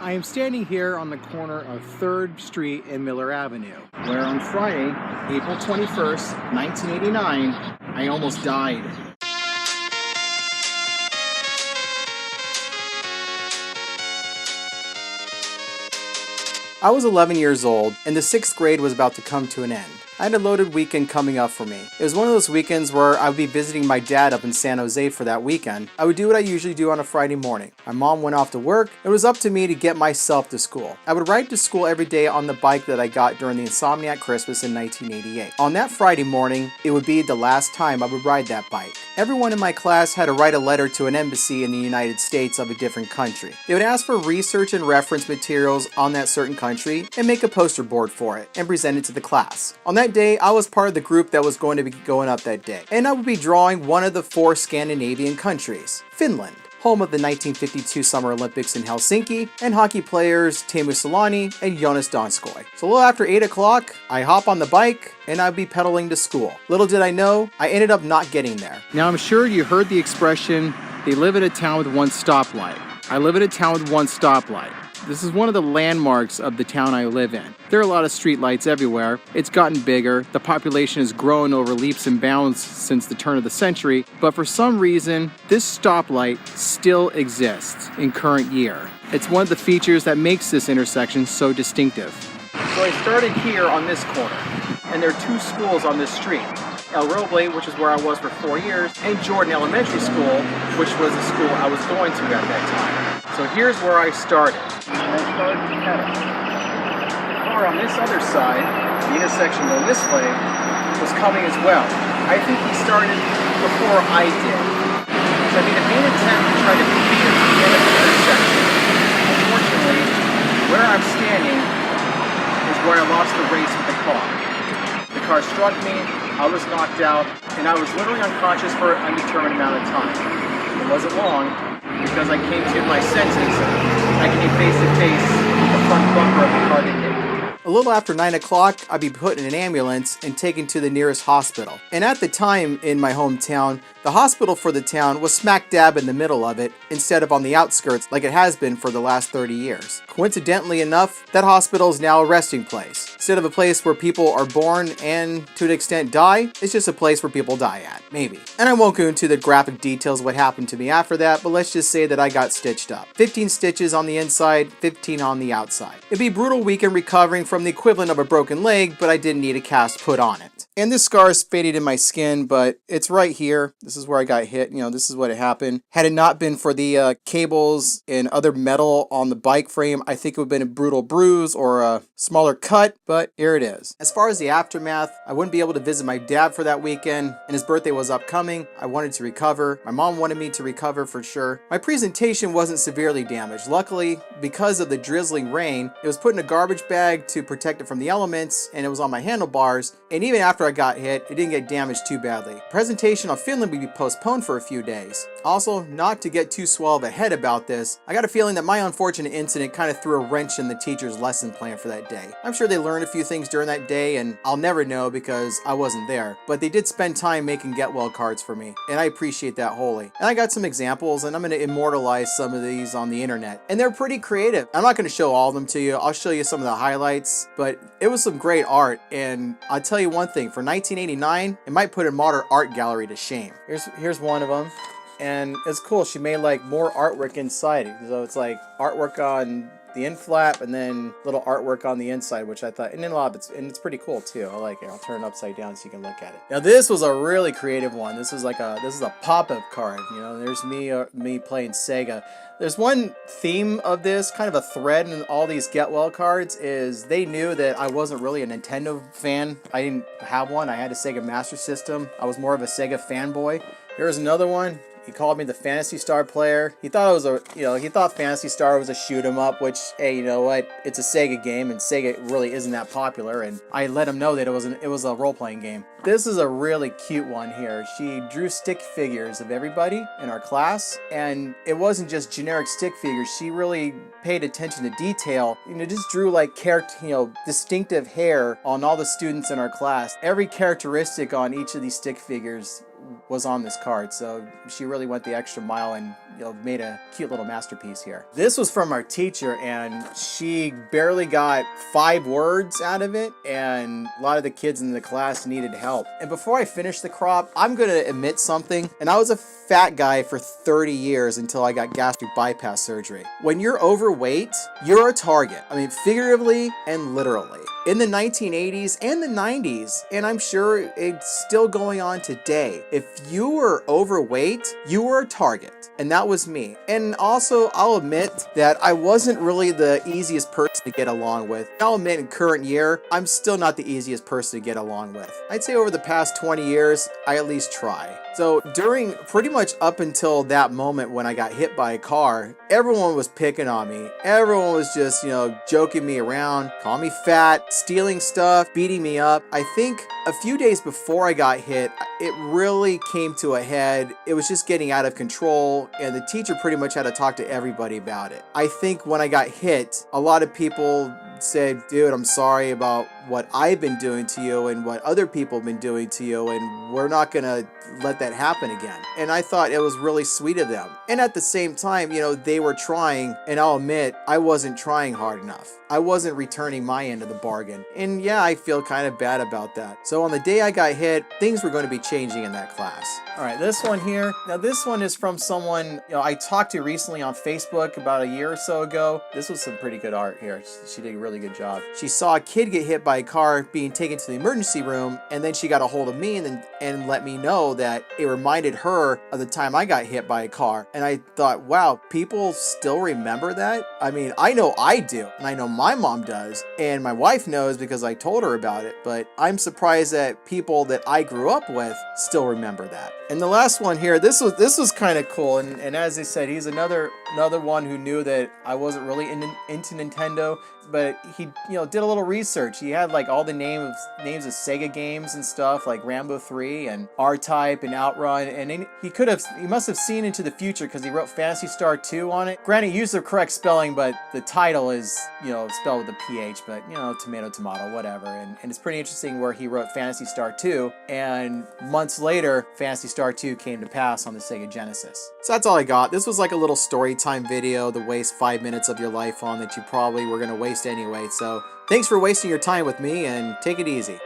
I am standing here on the corner of 3rd Street and Miller Avenue, where on Friday, April 21st, 1989, I almost died. I was 11 years old, and the 6th grade was about to come to an end. I had a loaded weekend coming up for me. It was one of those weekends where I would be visiting my dad up in San Jose for that weekend. I would do what I usually do on a Friday morning. My mom went off to work. It was up to me to get myself to school. I would ride to school every day on the bike that I got during the Insomniac Christmas in 1988. On that Friday morning, it would be the last time I would ride that bike. Everyone in my class had to write a letter to an embassy in the United States of a different country. They would ask for research and reference materials on that certain country and make a poster board for it and present it to the class. On that day, I was part of the group that was going to be going up that day, and I would be drawing one of the 4 Scandinavian countries, Finland, home of the 1952 Summer Olympics in Helsinki, and hockey players Teemu Selanne and Jonas Donskoi. So a little after 8 o'clock, I hop on the bike and I'd be pedaling to school. Little did I know, I ended up not getting there. Now I'm sure you heard the expression, they live in a town with one stoplight. I live in a town with one stoplight. This is one of the landmarks of the town I live in. There are a lot of street lights everywhere. It's gotten bigger. The population has grown over leaps and bounds since the turn of the century, but for some reason, this stoplight still exists in current year. It's one of the features that makes this intersection so distinctive. So I started here on this corner, and there are 2 schools on this street. El Roble, which is where I was for 4 years, and Jordan Elementary School, which was the school I was going to at that time. So here's where I started. I started to pedal. The car on this other side, the intersection going this way, was coming as well. I think he started before I did. So I made a main attempt to try to beat him at the end of the intersection. Unfortunately, where I'm standing is where I lost the race with the car. The car struck me, I was knocked out, and I was literally unconscious for an undetermined amount of time. It wasn't long, because I came to my senses. I came face to face with the front bumper of the car that hit me. A little after 9 o'clock, I'd be put in an ambulance and taken to the nearest hospital. And at the time in my hometown, the hospital for the town was smack dab in the middle of it, instead of on the outskirts like it has been for the last 30 years. Coincidentally enough, that hospital is now a resting place. Instead of a place where people are born and, to an extent, die, it's just a place where people die at, maybe. And I won't go into the graphic details of what happened to me after that, but let's just say that I got stitched up. 15 stitches on the inside, 15 on the outside. It'd be a brutal weekend recovering from the equivalent of a broken leg, but I didn't need a cast put on it. And this scar is faded in my skin, but it's right here. This is where I got hit. This is what had happened. Had it not been for the cables and other metal on the bike frame, I think it would have been a brutal bruise or a smaller cut, but here it is. As far as the aftermath, I wouldn't be able to visit my dad for that weekend, and his birthday was upcoming. I wanted to recover. My mom wanted me to recover for sure. My presentation wasn't severely damaged. Luckily, because of the drizzling rain, it was put in a garbage bag to protect it from the elements, and it was on my handlebars, and even after I got hit, it didn't get damaged too badly. Presentation on Finland would be postponed for a few days. Also, not to get too swell of a head about this, I got a feeling that my unfortunate incident kind of threw a wrench in the teacher's lesson plan for that day. I'm sure they learned a few things during that day, and I'll never know because I wasn't there, but they did spend time making get well cards for me, and I appreciate that wholly. And I got some examples, and I'm going to immortalize some of these on the internet, and they're pretty creative. I'm not going to show all of them to you. I'll show you some of the highlights, but it was some great art, and I'll tell you one thing, for 1989, it might put a modern art gallery to shame. Here's one of them, and it's cool. She made like more artwork inside it, so it's like artwork on the end flap and then little artwork on the inside, which I thought, and then a lot of it's pretty cool too. I like it. I'll turn it upside down so you can look at it. Now this was a really creative one. This is a pop-up card. There's me playing Sega. There's one theme of this, kind of a thread in all these Get Well cards, is they knew that I wasn't really a Nintendo fan. I didn't have one. I had a Sega Master System. I was more of a Sega fanboy. Here's another one. He called me the Phantasy Star player. He thought he thought Phantasy Star was a shoot 'em up, which, hey, you know what? It's a Sega game, and Sega really isn't that popular. And I let him know that it was a role-playing game. This is a really cute one here. She drew stick figures of everybody in our class, and it wasn't just generic stick figures. She really paid attention to detail. Just drew like distinctive hair on all the students in our class. Every characteristic on each of these stick figures was on this card, so she really went the extra mile in made a cute little masterpiece here. This was from our teacher, and she barely got 5 words out of it, and a lot of the kids in the class needed help. And before I finish the crop, I'm gonna admit something, and I was a fat guy for 30 years until I got gastric bypass surgery. When you're overweight, you're a target. I mean, figuratively and literally. In the 1980s and the 90s, and I'm sure it's still going on today, if you were overweight, you were a target. And that was me. And also, I'll admit that I wasn't really the easiest person to get along with. I'll admit in current year, I'm still not the easiest person to get along with. I'd say over the past 20 years, I at least try. So during pretty much up until that moment when I got hit by a car, everyone was picking on me. Everyone was just, joking me around, calling me fat, stealing stuff, beating me up. I think a few days before I got hit, it really came to a head. It was just getting out of control, and the teacher pretty much had to talk to everybody about it. I think when I got hit, a lot of people said, dude, I'm sorry about what I've been doing to you and what other people have been doing to you, and we're not gonna let that happen again. And I thought it was really sweet of them. And at the same time, they were trying, and I'll admit, I wasn't trying hard enough. I wasn't returning my end of the bargain. And yeah, I feel kind of bad about that. So on the day I got hit, things were going to be changing in that class. All right, this one here. Now this one is from someone, I talked to recently on Facebook about a year or so ago. This was some pretty good art here. She did a really good job. She saw a kid get hit by a car being taken to the emergency room, and then she got a hold of me and let me know that it reminded her of the time I got hit by a car. And I thought, wow, people still remember that? I mean, I know I do, and I know my mom does, and my wife knows because I told her about it, but I'm surprised that people that I grew up with still remember that. And the last one here, this was kind of cool, and as I said, he's another one who knew that I wasn't really into Nintendo, but he did a little research. He had like all the names of Sega games and stuff, like Rambo 3 and R-Type and Outrun, and he must have seen into the future because he wrote Phantasy Star 2 on it. Granted, he used the correct spelling, but the title is spelled with a PH, but tomato, whatever. And it's pretty interesting where he wrote Phantasy Star 2, and months later, Phantasy Star 2 came to pass on the Sega Genesis. So that's all I got. This was like a little story time video to waste 5 minutes of your life on that you probably were going to waste anyway. So thanks for wasting your time with me, and take it easy.